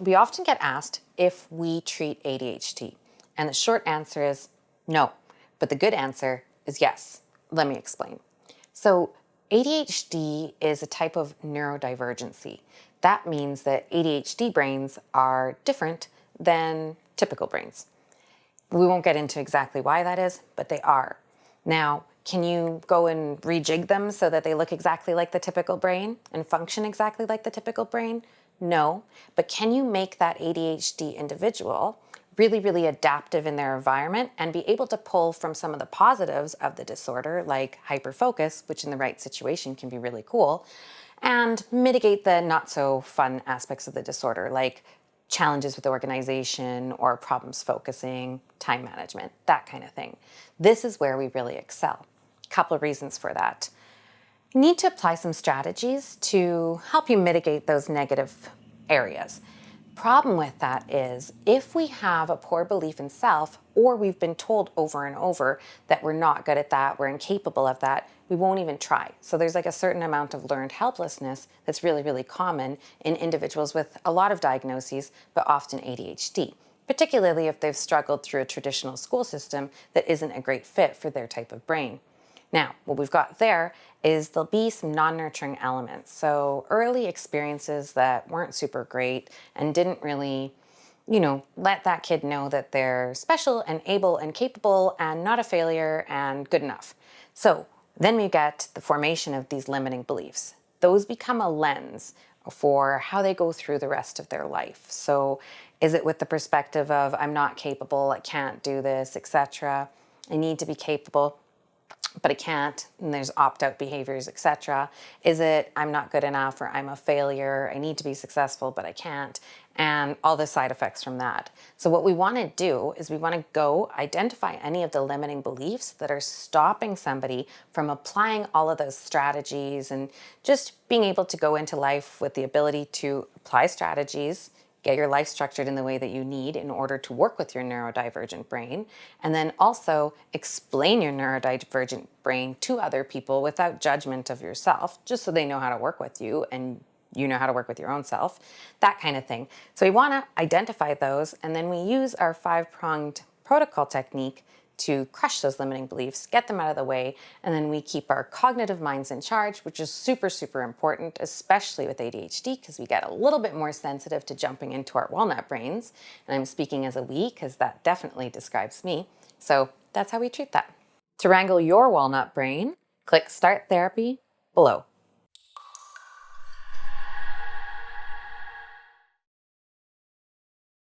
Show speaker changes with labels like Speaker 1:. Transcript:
Speaker 1: We often get asked if we treat ADHD, and the short answer is no, but the good answer is yes. Let me explain. So ADHD is a type of neurodivergency. That means that ADHD brains are different than typical brains. We won't get into exactly why that is, but they are. Now, can you go and rejig them so that they look exactly like the typical brain and function exactly like the typical brain? No, but can you make that ADHD individual really, really adaptive in their environment and be able to pull from some of the positives of the disorder, like hyperfocus, which in the right situation can be really cool, and mitigate the not so fun aspects of the disorder, like challenges with organization or problems focusing, time management, that kind of thing. This is where we really excel. Couple of reasons for that. You need to apply some strategies to help you mitigate those negative areas. Problem with that is if we have a poor belief in self, or we've been told over and over that we're not good at that, we're incapable of that, we won't even try. So there's like a certain amount of learned helplessness that's really, really common in individuals with a lot of diagnoses, but often ADHD, particularly if they've struggled through a traditional school system that isn't a great fit for their type of brain. Now, what we've got there is there'll be some non-nurturing elements. So early experiences that weren't super great and didn't really, let that kid know that they're special and able and capable and not a failure and good enough. So then we get the formation of these limiting beliefs. Those become a lens for how they go through the rest of their life. So is it with the perspective of I'm not capable, I can't do this, etc. I need to be capable, but I can't, and there's opt-out behaviors, etc. Is it I'm not good enough, or I'm a failure, I need to be successful, but I can't, and all the side effects from that. So what we want to do is we want to go identify any of the limiting beliefs that are stopping somebody from applying all of those strategies and just being able to go into life with the ability to apply strategies, get your life structured in the way that you need in order to work with your neurodivergent brain, and then also explain your neurodivergent brain to other people without judgment of yourself, just so they know how to work with you and you know how to work with your own self, that kind of thing. So we want to identify those, and then we use our 5-pronged protocol technique to crush those limiting beliefs, get them out of the way, and then we keep our cognitive minds in charge, which is super, super important, especially with ADHD, because we get a little bit more sensitive to jumping into our walnut brains. And I'm speaking as a we, because that definitely describes me. So that's how we treat that. To wrangle your walnut brain, click Start Therapy below.